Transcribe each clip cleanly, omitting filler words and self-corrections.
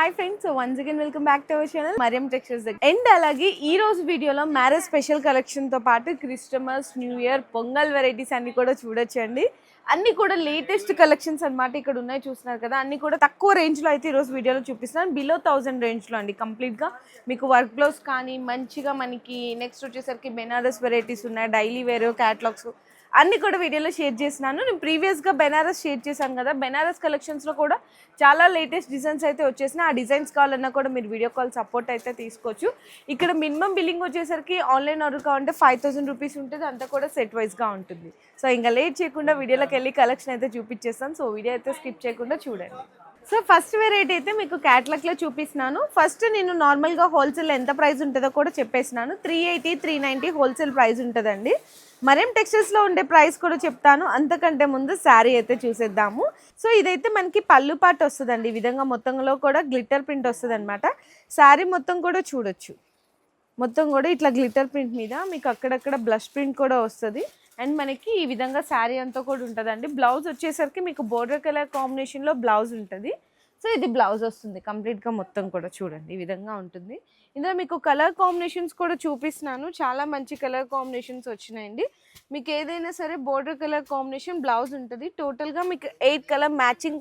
Hi friends, so once again welcome back to our channel Mariyam textiles. And అలాగే ఈ రోజు వీడియోలో మ్యారేజ్ స్పెషల్ కలెక్షన్ తో పాటు Christmas, new year, Pongal varieties అన్ని కూడా చూడొచ్చండి. అన్ని కూడా లేటెస్ట్ కలెక్షన్స్ అన్నమాట. ఇక్కడ ఉన్నాయి చూస్తున్నారు కదా, అన్ని కూడా తక్కువ రేంజ్ లో అయితే ఈ రోజు వీడియోలో చూపిస్తున్నాను. బిలో 1000 రేంజ్ లో అండి. కంప్లీట్ గా మీకు వర్క్ బ్లౌజ్ కానీ మంచిగా మనకి నెక్స్ట్ వచ్చేసరికి బెనారస్ వెరైటీస్ ఉన్నాయి, డైలీ వేర్ క్యాటలాగ్స్ అన్ని కూడా వీడియోలో షేర్ చేసినాను. నేను ప్రీవియస్గా బెనారస్ షేర్ చేశాను కదా, బెనారస్ కలెక్షన్స్లో కూడా చాలా లేటెస్ట్ డిజైన్స్ అయితే వచ్చేసినాయి. ఆ డిజైన్స్ కావాలన్నా కూడా మీరు వీడియో కాల్ సపోర్ట్ అయితే తీసుకోవచ్చు. ఇక్కడ మినిమం బిల్లింగ్ వచ్చేసరికి ఆన్లైన్ ఆర్డర్ కావాలంటే 5000 రూపీస్ ఉంటుంది. అంతా కూడా సెట్ వైజ్గా ఉంటుంది. సో ఇంకా లేట్ చేయకుండా వీడియోలోకి వెళ్ళి కలెక్షన్ అయితే చూపించేస్తాను. సో వీడియో అయితే స్కిప్ చేయకుండా చూడండి. సో ఫస్ట్ వెరైటీ అయితే మీకు క్యాటలాగ్లో చూపిస్తున్నాను. ఫస్ట్ నేను నార్మల్గా హోల్సేల్ ఎంత ప్రైస్ ఉంటుందో కూడా చెప్పేసినాను. 380, 390 హోల్సేల్ ప్రైస్ ఉంటుందండి. మరియం టెక్స్టైల్స్లో ఉండే ప్రైస్ కూడా చెప్తాను. అంతకంటే ముందు శారీ అయితే చూసేద్దాము. సో ఇదైతే మనకి పళ్ళు పాటు వస్తుందండి. ఈ విధంగా మొత్తంలో కూడా గ్లిట్టర్ ప్రింట్ వస్తుంది అనమాట. శారీ మొత్తం కూడా చూడొచ్చు. మొత్తం కూడా ఇట్లా గ్లిట్టర్ ప్రింట్ మీద మీకు అక్కడక్కడ బ్లష్ ప్రింట్ కూడా వస్తుంది. అండ్ మనకి ఈ విధంగా శారీ అంతా కూడా ఉంటుందండి. బ్లౌజ్ వచ్చేసరికి మీకు బోర్డర్ కలర్ కాంబినేషన్లో బ్లౌజ్ ఉంటుంది. సో ఇది బ్లౌజ్ వస్తుంది కంప్లీట్గా మొత్తం కూడా చూడండి ఈ విధంగా ఉంటుంది. ఇందులో మీకు కలర్ కాంబినేషన్స్ కూడా చూపిస్తున్నాను. చాలా మంచి కలర్ కాంబినేషన్స్ వచ్చినాయండి. మీకు ఏదైనా సరే బోర్డర్ కలర్ కాంబినేషన్ బ్లౌజ్ ఉంటుంది. టోటల్గా మీకు 8 కలర్ మ్యాచింగ్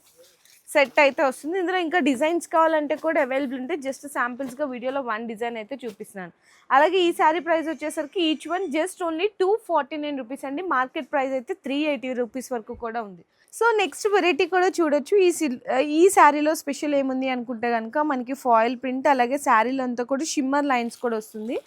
సెట్ అయితే వస్తుంది. ఇందులో ఇంకా డిజైన్స్ కావాలంటే కూడా అవైలబుల్ ఉంటాయి. జస్ట్ శాంపిల్స్గా వీడియోలో 1 డిజైన్ అయితే చూపిస్తున్నాను. అలాగే ఈ శారీ ప్రైస్ వచ్చేసరికి each one just only 249 rupees అండి. మార్కెట్ ప్రైస్ అయితే 380 రూపీస్ వరకు కూడా ఉంది. సో నెక్స్ట్ వెరైటీ కూడా చూడొచ్చు. ఈ శారీలో స్పెషల్ ఏముంది అనుకుంటే కనుక మనకి ఫాయిల్ ప్రింట్, అలాగే శారీలో అంతా కూడా షిమ్మర్ లైన్స్ కూడా వస్తుంది.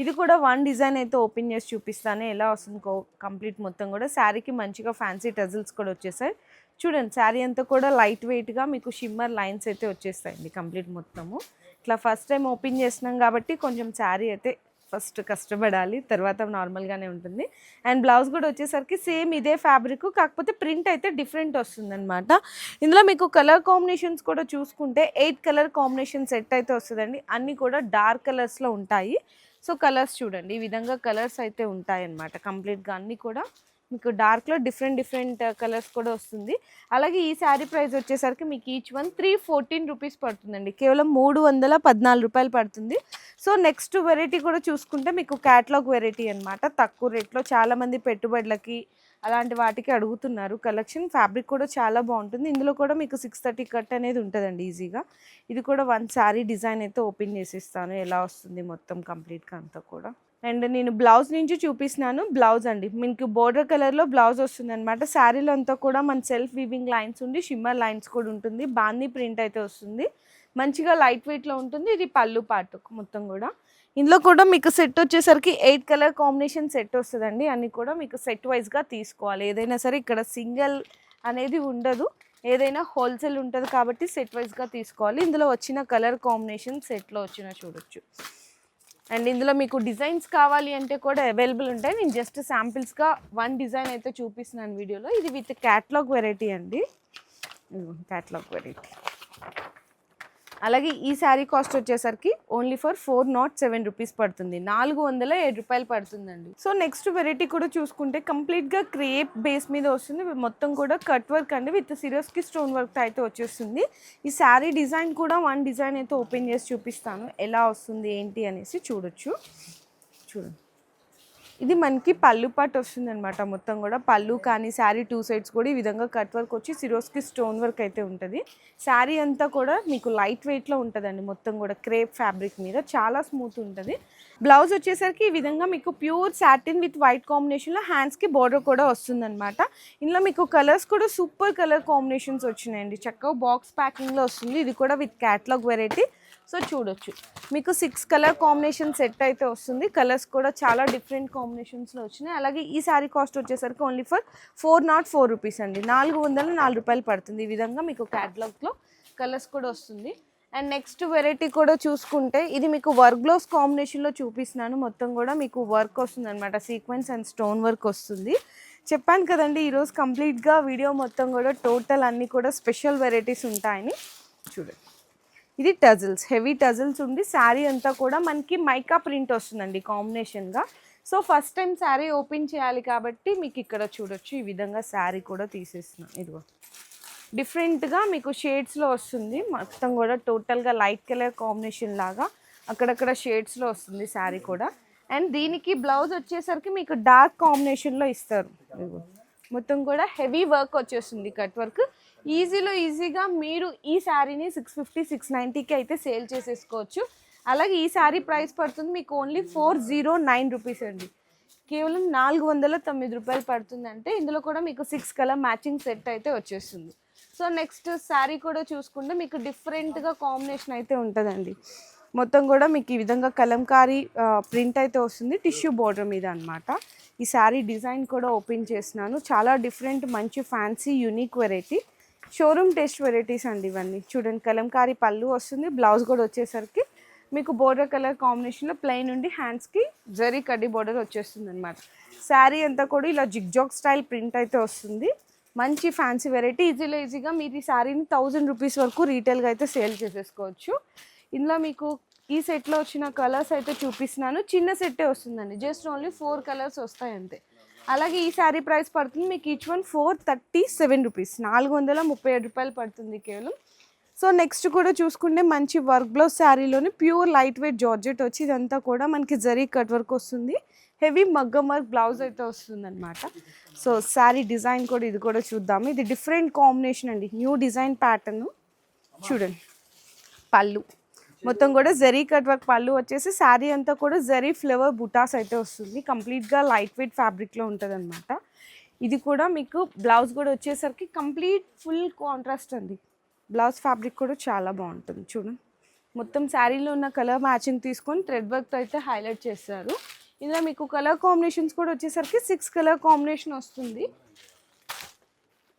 ఇది కూడా 1 డిజైన్ అయితే ఓపెన్ చేసి చూపిస్తాను ఎలా వస్తుంది కంప్లీట్ మొత్తం కూడా. శారీకి మంచిగా ఫ్యాన్సీ టజిల్స్ కూడా వచ్చేసాయి. చూడండి శారీ అంతా కూడా లైట్ వెయిట్గా మీకు షిమ్మర్ లైన్స్ అయితే వచ్చేస్తాయండి కంప్లీట్ మొత్తము. ఇట్లా ఫస్ట్ టైం ఓపెన్ చేస్తున్నాం కాబట్టి కొంచెం శారీ అయితే ఫస్ట్ కష్టపడాలి, తర్వాత నార్మల్గానే ఉంటుంది. అండ్ బ్లౌజ్ కూడా వచ్చేసరికి సేమ్ ఇదే ఫ్యాబ్రిక్, కాకపోతే ప్రింట్ అయితే డిఫరెంట్ వస్తుందన్నమాట. ఇందులో మీకు కలర్ కాంబినేషన్స్ కూడా చూసుకుంటే 8 కలర్ కాంబినేషన్ సెట్ అయితే వస్తుందండి. అన్నీ కూడా డార్క్ కలర్స్లో ఉంటాయి. సో కలర్స్ చూడండి ఈ విధంగా కలర్స్ అయితే ఉంటాయి అన్నమాట. కంప్లీట్గా అన్నీ కూడా మీకు డార్క్లో డిఫరెంట్ కలర్స్ కూడా వస్తుంది. అలాగే ఈ శారీ ప్రైస్ వచ్చేసరికి మీకు ఈచ్ వన్ 314 రూపీస్ పడుతుందండి. కేవలం 314 రూపాయలు పడుతుంది. సో నెక్స్ట్ వెరైటీ కూడా చూసుకుంటే మీకు క్యాటలాగ్ వెరైటీ అనమాట. తక్కువ రేట్లో చాలామంది పెట్టుబడులకి అలాంటి వాటికి అడుగుతున్నారు. కలెక్షన్ ఫ్యాబ్రిక్ కూడా చాలా బాగుంటుంది. ఇందులో కూడా మీకు 630 కట్ అనేది ఉంటుందండి ఈజీగా. ఇది కూడా 1 శారీ డిజైన్ అయితే ఓపెన్ చేసిస్తాను ఎలా వస్తుంది మొత్తం కంప్లీట్గా అంతా కూడా. అండ్ నేను బ్లౌజ్ నుంచి చూపిస్తున్నాను. బ్లౌజ్ అండి మీకు బోర్డర్ కలర్లో బ్లౌజ్ వస్తుంది అనమాట. శారీలో అంతా కూడా మన సెల్ఫ్ వీవింగ్ లైన్స్ ఉండి షిమ్మర్ లైన్స్ కూడా ఉంటుంది. బాందీ ప్రింట్ అయితే వస్తుంది. మంచిగా లైట్ వెయిట్లో ఉంటుంది. ఇది పళ్ళు పాటు మొత్తం కూడా. ఇందులో కూడా మీకు సెట్ వచ్చేసరికి 8 కలర్ కాంబినేషన్ సెట్ వస్తుందండి. అన్నీ కూడా మీకు సెట్ వైజ్గా తీసుకోవాలి. ఏదైనా సరే ఇక్కడ సింగిల్ అనేది ఉండదు, ఏదైనా హోల్సేల్ ఉంటుంది కాబట్టి సెట్ వైజ్గా తీసుకోవాలి. ఇందులో వచ్చిన కలర్ కాంబినేషన్ సెట్లో వచ్చిన చూడొచ్చు. అండ్ ఇందులో మీకు డిజైన్స్ కావాలి అంటే కూడా అవైలబుల్ ఉంటాయి. నేను జస్ట్ శాంపిల్స్గా 1 డిజైన్ అయితే చూపిస్తున్నాను వీడియోలో. ఇది విత్ క్యాటలాగ్ వెరైటీ అండి. Catalogue variety. అలాగే ఈ శారీ కాస్ట్ వచ్చేసరికి ఓన్లీ ఫర్ 407 రూపీస్ పడుతుంది. 407 రూపాయలు పడుతుందండి. సో నెక్స్ట్ వెరైటీ కూడా చూసుకుంటే కంప్లీట్గా క్రేప్ బేస్ మీద వస్తుంది. మొత్తం కూడా కట్ వర్క్ అండి విత్ సిరోస్కి స్టోన్ వర్క్ అయితే వచ్చేస్తుంది. ఈ శారీ డిజైన్ కూడా 1 డిజైన్ అయితే ఓపెన్ చేసి చూపిస్తాను ఎలా వస్తుంది ఏంటి అనేసి చూడొచ్చు. చూడండి ఇది మనకి పళ్ళు పాటు వస్తుంది అనమాట. మొత్తం కూడా పళ్ళు కానీ శారీ 2 సైడ్స్ కూడా ఈ విధంగా కట్ వర్క్ వచ్చి సిరోస్కి స్టోన్ వర్క్ అయితే ఉంటుంది. శారీ అంతా కూడా మీకు లైట్ వెయిట్లో ఉంటుందండి. మొత్తం కూడా క్రేప్ ఫ్యాబ్రిక్ మీద చాలా స్మూత్ ఉంటుంది. బ్లౌజ్ వచ్చేసరికి ఈ విధంగా మీకు ప్యూర్ సాటిన్ విత్ వైట్ కాంబినేషన్లో హ్యాండ్స్కి బోర్డర్ కూడా వస్తుందన్నమాట. ఇందులో మీకు కలర్స్ కూడా సూపర్ కలర్ కాంబినేషన్స్ వచ్చినాయండి. చక్కగా బాక్స్ ప్యాకింగ్లో వస్తుంది. ఇది కూడా విత్ క్యాటలాగ్ వెరైటీ. సో చూడొచ్చు మీకు 6 కలర్ కాంబినేషన్ సెట్ అయితే వస్తుంది. కలర్స్ కూడా చాలా డిఫరెంట్ కాంబినేషన్స్లో వచ్చినాయి. అలాగే ఈ శారీ కాస్ట్ వచ్చేసరికి ఓన్లీ ఫర్ 404 రూపీస్ అండి. 404 రూపాయలు పడుతుంది. ఈ విధంగా మీకు క్యాటలాగ్లో కలర్స్ కూడా వస్తుంది. అండ్ నెక్స్ట్ వెరైటీ కూడా చూసుకుంటే ఇది మీకు వర్క్ బ్లౌజ్ కాంబినేషన్లో చూపిస్తున్నాను. మొత్తం కూడా మీకు వర్క్ వస్తుంది అనమాట. సీక్వెన్స్ అండ్ స్టోన్ వర్క్ వస్తుంది. చెప్పాను కదండి ఈరోజు కంప్లీట్గా వీడియో మొత్తం కూడా టోటల్ అన్నీ కూడా స్పెషల్ వెరైటీస్ ఉంటాయని. చూడండి ఇది టజిల్స్, హెవీ టజిల్స్ ఉంది. శారీ అంతా కూడా మనకి మైకా ప్రింట్ వస్తుందండి కాంబినేషన్గా. So first time sari open చేయాలి కాబట్టి మీకు ఇక్కడ చూడొచ్చు ఈ విధంగా శారీ కూడా తీసేస్తున్నాను. ఇదిగో డిఫరెంట్గా మీకు షేడ్స్లో వస్తుంది. మొత్తం కూడా టోటల్గా లైట్ కలర్ కాంబినేషన్ లాగా అక్కడక్కడ షేడ్స్లో వస్తుంది శారీ కూడా. అండ్ దీనికి బ్లౌజ్ వచ్చేసరికి మీకు డార్క్ కాంబినేషన్లో ఇస్తారు. మొత్తం కూడా హెవీ వర్క్ వచ్చేస్తుంది, కట్ వర్క్. ఈజీగా మీరు ఈ శారీని 650 690కి అయితే సేల్ చేసేసుకోవచ్చు. అలాగే ఈ శారీ ప్రైస్ పడుతుంది మీకు ఓన్లీ 409 రూపీస్ అండి. కేవలం 409 రూపాయలు పడుతుంది. అంటే ఇందులో కూడా మీకు 6 కలర్ మ్యాచింగ్ సెట్ అయితే వచ్చేస్తుంది. సో నెక్స్ట్ శారీ కూడా చూసుకుంటే మీకు డిఫరెంట్గా కాంబినేషన్ అయితే ఉంటుందండి. మొత్తం కూడా మీకు ఈ విధంగా కలంకారీ ప్రింట్ అయితే వస్తుంది టిష్యూ బోర్డర్ మీద అనమాట. ఈ శారీ డిజైన్ కూడా ఓపెన్ చేసినాను. చాలా డిఫరెంట్, మంచి fancy unique variety, showroom taste varieties అండి ఇవన్నీ. చూడండి, కలంకారీ పళ్ళు వస్తుంది. బ్లౌజ్ కూడా వచ్చేసరికి మీకు బోర్డర్ కలర్ కాంబినేషన్లో ప్లెయిన్ ఉండి హ్యాండ్స్కి జరీ కడ్డీ బోర్డర్ వచ్చేస్తుంది అనమాట. శారీ అంతా కూడా ఇలా జిగ్జాగ్ స్టైల్ ప్రింట్ అయితే వస్తుంది. మంచి ఫ్యాన్సీ వెరైటీ. ఈజీగా మీరు ఈ శారీని 1000 రూపీస్ వరకు రీటైల్గా అయితే సేల్ చేసేసుకోవచ్చు. ఇందులో మీకు ఈ సెట్లో వచ్చిన కలర్స్ అయితే చూపిస్తున్నాను. చిన్న సెట్టే వస్తుందండి, జస్ట్ ఓన్లీ 4 కలర్స్ వస్తాయి అంతే. అలాగే ఈ శారీ ప్రైస్ పడుతుంది మీకు ఈచ్ వన్ 437 రూపీస్, 437 రూపాయలు పడుతుంది కేవలం. సో నెక్స్ట్ కూడా చూసుకుంటే మంచి వర్క్ బ్లౌజ్ శారీలోని ప్యూర్ లైట్ వెయిట్ జార్జెట్ వచ్చి ఇదంతా కూడా మనకి జరీ కట్ వర్క్ వస్తుంది. హెవీ మగ్గం వర్క్ బ్లౌజ్ అయితే వస్తుంది అనమాట. సో శారీ డిజైన్ కూడా ఇది కూడా చూద్దాము. ఇది డిఫరెంట్ కాంబినేషన్ అండి, న్యూ డిజైన్ ప్యాటర్న్. చూడండి, పళ్ళు మొత్తం కూడా జరీ కట్ వర్క్ పళ్ళు వచ్చేసి శారీ అంతా కూడా జరీ ఫ్లవర్ బుటాస్ అయితే వస్తుంది. కంప్లీట్గా లైట్ వెయిట్ ఫ్యాబ్రిక్లో ఉంటుంది అనమాట. ఇది కూడా మీకు బ్లౌజ్ కూడా వచ్చేసరికి కంప్లీట్ ఫుల్ కాంట్రాస్ట్ అండి. బ్లౌజ్ ఫ్యాబ్రిక్ కూడా చాలా బాగుంటుంది. చూడండి, మొత్తం శారీలో ఉన్న కలర్ మ్యాచింగ్ తీసుకొని థ్రెడ్ వర్క్తో అయితే హైలైట్ చేస్తారు. ఇందులో మీకు కలర్ కాంబినేషన్స్ కూడా వచ్చేసరికి 6 కలర్ కాంబినేషన్ వస్తుంది.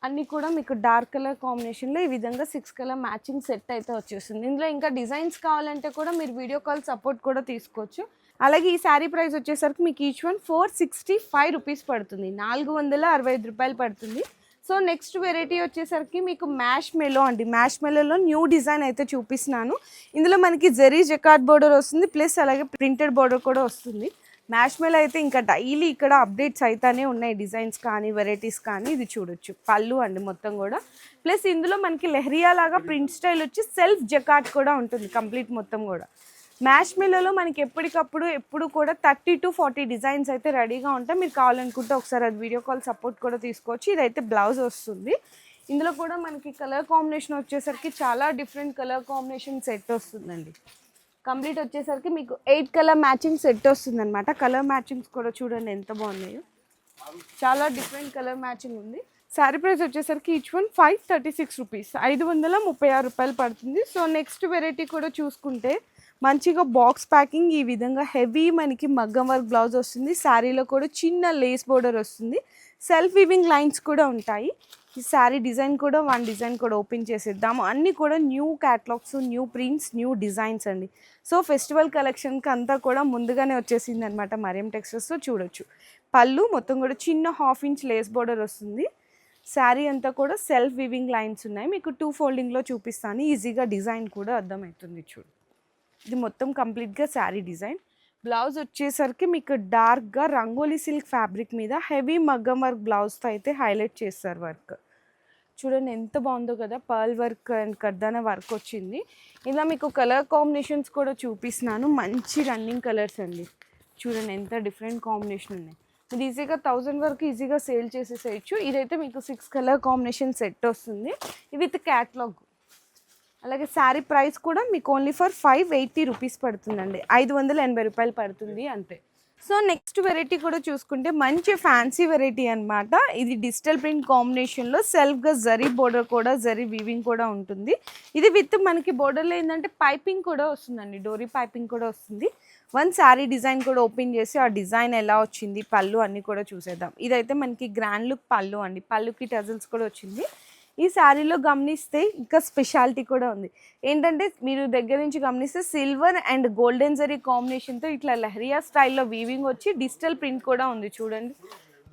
అన్నీ కూడా మీకు డార్క్ కలర్ కాంబినేషన్లో ఈ విధంగా 6 కలర్ మ్యాచింగ్ సెట్ అయితే వచ్చేస్తుంది. ఇందులో ఇంకా డిజైన్స్ కావాలంటే కూడా మీరు వీడియో కాల్ సపోర్ట్ కూడా తీసుకోవచ్చు. అలాగే ఈ శారీ ప్రైస్ వచ్చేసరికి మీకు ఈచ్ వన్ 465 రూపీస్ పడుతుంది, 465 రూపాయలు పడుతుంది. సో నెక్స్ట్ వెరైటీ వచ్చేసరికి మీకు మ్యాష్ మెలో అండి. మ్యాష్ మెలోలో న్యూ డిజైన్ అయితే చూపిస్తున్నాను. ఇందులో మనకి జరీ జకార్డ్ బోర్డర్ వస్తుంది, ప్లస్ అలాగే ప్రింటెడ్ బోర్డర్ కూడా వస్తుంది. మ్యాష్ మెలో అయితే ఇంకా డైలీ ఇక్కడ అప్డేట్స్ అయితేనే ఉన్నాయి, డిజైన్స్ కానీ వెరైటీస్ కానీ. ఇది చూడొచ్చు, పళ్ళు అండి మొత్తం కూడా. ప్లస్ ఇందులో మనకి లెహరియా లాగా ప్రింట్ స్టైల్ వచ్చి సెల్ఫ్ జకార్డ్ కూడా ఉంటుంది కంప్లీట్ మొత్తం కూడా. మ్యాష్ మెలోలో మనకి ఎప్పటికప్పుడు ఎప్పుడు కూడా 30 to 40 డిజైన్స్ అయితే రెడీగా ఉంటాయి. మీరు కావాలనుకుంటే ఒకసారి అది వీడియో కాల్ సపోర్ట్ కూడా తీసుకోవచ్చు. ఇదైతే బ్లౌజ్ వస్తుంది. ఇందులో కూడా మనకి కలర్ కాంబినేషన్ వచ్చేసరికి చాలా డిఫరెంట్ కలర్ కాంబినేషన్ సెట్ వస్తుందండి. కంప్లీట్ వచ్చేసరికి మీకు 8 కలర్ మ్యాచింగ్ సెట్ వస్తుంది అనమాట. కలర్ మ్యాచింగ్స్ కూడా చూడండి ఎంత బాగున్నాయో, చాలా డిఫరెంట్ కలర్ మ్యాచింగ్ ఉంది. శారీ ప్రైస్ వచ్చేసరికి ఈచ్ వన్ 536 రూపీస్, 536 రూపాయలు పడుతుంది. సో నెక్స్ట్ వెరైటీ కూడా చూసుకుంటే మంచిగా బాక్స్ ప్యాకింగ్, ఈ విధంగా హెవీ మనకి మగ్గం వర్క్ బ్లౌజ్ వస్తుంది. శారీలో కూడా చిన్న లేస్ బోర్డర్ వస్తుంది, సెల్ఫ్ వీవింగ్ లైన్స్ కూడా ఉంటాయి. ఈ శారీ డిజైన్ కూడా వన్ డిజైన్ కూడా ఓపెన్ చేసేద్దాము. అన్నీ కూడా new catalogues, new prints, new designs అండి. సో ఫెస్టివల్ కలెక్షన్కి అంతా కూడా ముందుగానే వచ్చేసింది అనమాట మరియం టెక్స్టైల్స్లో. చూడొచ్చు, పళ్ళు మొత్తం కూడా చిన్న 1/2 ఇంచ్ లేస్ బోర్డర్ వస్తుంది. శారీ అంతా కూడా సెల్ఫ్ వీవింగ్ లైన్స్ ఉన్నాయి. మీకు 2 ఫోల్డింగ్లో చూపిస్తాను, ఈజీగా డిజైన్ కూడా అర్థమవుతుంది. చూడు, ఇది మొత్తం కంప్లీట్గా శారీ డిజైన్. బ్లౌజ్ వచ్చేసరికి మీకు డార్క్గా రంగోలీ సిల్క్ ఫ్యాబ్రిక్ మీద హెవీ మగ్గం వర్క్ బ్లౌజ్తో అయితే హైలైట్ చేస్తారు వర్క్. చూడండి ఎంత బాగుందో కదా, పర్ల్ వర్క్ అండ్ కర్దానా వర్క్ వచ్చింది. ఇలా మీకు కలర్ కాంబినేషన్స్ కూడా చూపిస్తున్నాను. మంచి రన్నింగ్ కలర్స్ అండి. చూడండి ఎంత డిఫరెంట్ కాంబినేషన్ ఉన్నాయి. ఇది ఈజీగా 1000 వరకు ఈజీగా సేల్ చేసేసేయచ్చు. ఇదైతే మీకు 6 కలర్ కాంబినేషన్ సెట్ వస్తుంది విత్ క్యాట్లాగ్. అలాగే శారీ ప్రైస్ కూడా మీకు ఓన్లీ ఫర్ 580 రూపీస్ పడుతుందండి, 580 రూపాయలు పడుతుంది అంతే. సో నెక్స్ట్ వెరైటీ కూడా చూసుకుంటే మంచి ఫ్యాన్సీ వెరైటీ అనమాట. ఇది డిజిటల్ ప్రింట్ కాంబినేషన్లో సెల్ఫ్గా జరీ బోర్డర్ కూడా, జరీ వీవింగ్ కూడా ఉంటుంది. ఇది విత్ మనకి బోర్డర్లో ఏంటంటే పైపింగ్ కూడా వస్తుందండి, డోరీ పైపింగ్ కూడా వస్తుంది. వన్ శారీ డిజైన్ కూడా ఓపెన్ చేసి ఆ డిజైన్ ఎలా వచ్చింది, పళ్ళు అన్నీ కూడా చూసేద్దాం. ఇదైతే మనకి గ్రాండ్ లుక్ పళ్ళు అండి, పళ్ళుకి టజల్స్ కూడా వచ్చింది. ఈ శారీలో గమనిస్తే ఇంకా స్పెషాలిటీ కూడా ఉంది. ఏంటంటే మీరు దగ్గర నుంచి గమనిస్తే సిల్వర్ అండ్ గోల్డెన్ జరీ కాంబినేషన్తో ఇట్లా లెహరియా స్టైల్లో వీవింగ్ వచ్చి డిజిటల్ ప్రింట్ కూడా ఉంది. చూడండి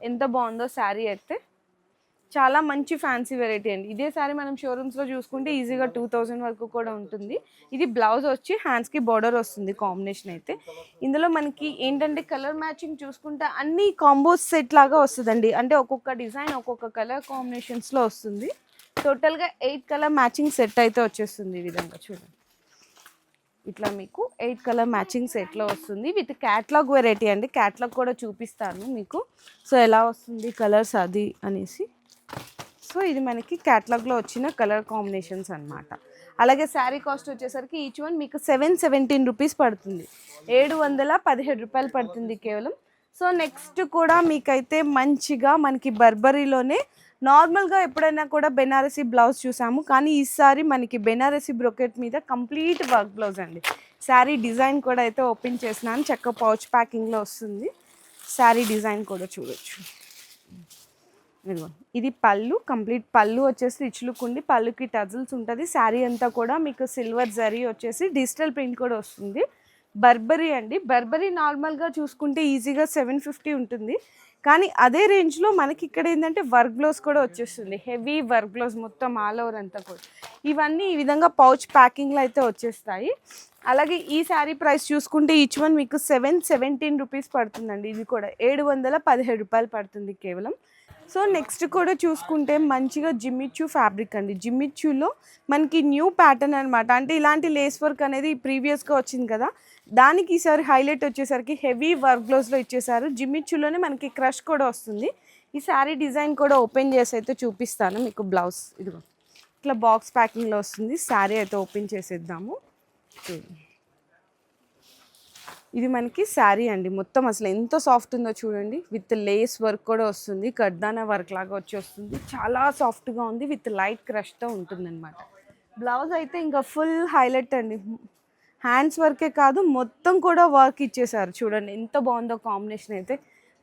ఎంత బాగుందో శారీ అయితే. చాలా మంచి ఫ్యాన్సీ వెరైటీ అండి. ఇదే శారీ మనం షోరూమ్స్లో చూసుకుంటే ఈజీగా 2000 వరకు కూడా ఉంటుంది. ఇది బ్లౌజ్ వచ్చి హ్యాండ్స్కి బార్డర్ వస్తుంది కాంబినేషన్ అయితే. ఇందులో మనకి ఏంటంటే కలర్ మ్యాచింగ్ చూసుకుంటే అన్ని కాంబోస్ సెట్ లాగా వస్తుందండి. అంటే ఒక్కొక్క డిజైన్ ఒక్కొక్క కలర్ కాంబినేషన్స్లో వస్తుంది. టోటల్గా 8 కలర్ మ్యాచింగ్ సెట్ అయితే వచ్చేస్తుంది ఈ విధంగా చూడండి. ఇట్లా మీకు 8 కలర్ మ్యాచింగ్ సెట్లో వస్తుంది విత్ క్యాట్లాగ్ వెరైటీ అండి. క్యాట్లాగ్ కూడా చూపిస్తాను మీకు. సో ఎలా వస్తుంది కలర్స్ అది అనేసి. సో ఇది మనకి క్యాట్లాగ్లో వచ్చిన కలర్ కాంబినేషన్స్ అనమాట. అలాగే శారీ కాస్ట్ వచ్చేసరికి ఈచ్ వన్ మీకు 717 రూపీస్ పడుతుంది. 717 రూపాయలు పడుతుంది కేవలం. సో నెక్స్ట్ కూడా మీకైతే మంచిగా మనకి బర్బరీలోనే నార్మల్గా ఎప్పుడైనా కూడా బెనారసీ బ్లౌజ్ చూసాము, కానీ ఈసారి మనకి బెనారసీ బ్రొకెట్ మీద కంప్లీట్ వర్క్ బ్లౌజ్ అండి. శారీ డిజైన్ కూడా అయితే ఓపెన్ చేసినాను, చక్క పౌచ్ ప్యాకింగ్లో వస్తుంది. శారీ డిజైన్ కూడా చూడొచ్చు. ఇది పళ్ళు, కంప్లీట్ పళ్ళు వచ్చేసి రిచ్ లుక్ ఉండి పళ్ళుకి టజల్స్ ఉంటుంది. శారీ అంతా కూడా మీకు సిల్వర్ జరీ వచ్చేసి డిజిటల్ ప్రింట్ కూడా వస్తుంది. బర్బరీ అండి. బర్బరీ నార్మల్గా చూసుకుంటే ఈజీగా 750 ఉంటుంది, కానీ అదే రేంజ్లో మనకి ఇక్కడ ఏంటంటే వర్క్ బ్లౌజ్ కూడా వచ్చేస్తుంది. హెవీ వర్క్ బ్లౌజ్ మొత్తం ఆల్ ఓవర్ అంతా కూడా. ఇవన్నీ ఈ విధంగా పౌచ్ ప్యాకింగ్లో అయితే వచ్చేస్తాయి. అలాగే ఈ శారీ ప్రైస్ చూసుకుంటే ఈచ్ వన్ మీకు 717 రూపీస్ పడుతుందండి. ఇది కూడా 717 రూపాయలు పడుతుంది కేవలం. సో నెక్స్ట్ కూడా చూసుకుంటే మంచిగా జిమ్మిచ్చు ఫ్యాబ్రిక్ అండి. జిమ్మిచ్చులో మనకి న్యూ ప్యాటర్న్ అనమాట. అంటే ఇలాంటి లేస్ వర్క్ అనేది ప్రీవియస్గా వచ్చింది కదా, దానికి ఈసారి హైలైట్ వచ్చేసరికి హెవీ వర్క్ బ్లౌజ్లో ఇచ్చేసారు. జిమ్మిచ్చులోనే మనకి క్రష్ కూడా వస్తుంది. ఈ శారీ డిజైన్ కూడా ఓపెన్ చేసి అయితే చూపిస్తాను మీకు. బ్లౌజ్ ఇదిగో ఇట్లా బాక్స్ ప్యాకింగ్లో వస్తుంది. శారీ అయితే ఓపెన్ చేసేద్దాము. ఇది మనకి శారీ అండి. మొత్తం అసలు ఎంత సాఫ్ట్ ఉందో చూడండి. విత్ లేస్ వర్క్ కూడా వస్తుంది, కడ్దానా వర్క్ లాగా వచ్చి వస్తుంది. చాలా సాఫ్ట్గా ఉంది, విత్ లైట్ క్రష్తో ఉంటుంది అనమాట. బ్లౌజ్ అయితే ఇంకా ఫుల్ హైలైట్ అండి. హ్యాండ్స్ వర్కే కాదు మొత్తం కూడా వర్క్ ఇచ్చేసారు. చూడండి ఎంత బాగుందో కాంబినేషన్ అయితే.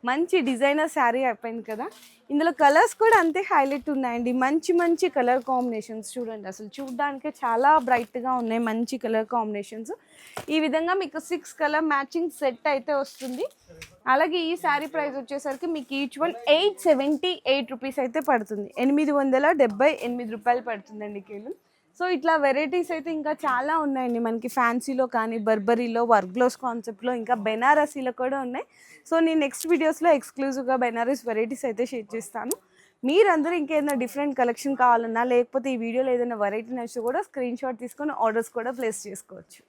మంచి డిజైనర్ శారీ అయిపోయింది కదా. ఇందులో కలర్స్ కూడా అంతే హైలైట్ ఉన్నాయండి. మంచి మంచి కలర్ కాంబినేషన్స్ చూడండి, అసలు చూడడానికి చాలా బ్రైట్గా ఉన్నాయి. మంచి కలర్ కాంబినేషన్స్. ఈ విధంగా మీకు 6 కలర్ మ్యాచింగ్ సెట్ అయితే వస్తుంది. అలాగే ఈ శారీ ప్రైస్ వచ్చేసరికి మీకు ఈచ్ వన్ 878 రూపీస్ అయితే పడుతుంది. 878 రూపాయలు పడుతుందండి కేవలం. సో ఇట్లా వెరైటీస్ అయితే ఇంకా చాలా ఉన్నాయండి మనకి. ఫ్యాన్సీలో కానీ, బర్బరీలో, వర్క్ బ్లౌజ్ కాన్సెప్ట్లో, ఇంకా బెనారసీలో కూడా ఉన్నాయి. సో నేను నెక్స్ట్ వీడియోస్లో ఎక్స్క్లూజివ్గా బెనారస్ వెరైటీస్ అయితే షేర్ చేస్తాను. మీరందరూ ఇంకేదైనా డిఫరెంట్ కలెక్షన్ కావాలన్నా, లేకపోతే ఈ వీడియోలో ఏదైనా వెరైటీ నచ్చితే కూడా స్క్రీన్ షాట్ తీసుకొని ఆర్డర్స్ కూడా ప్లేస్ చేసుకోవచ్చు.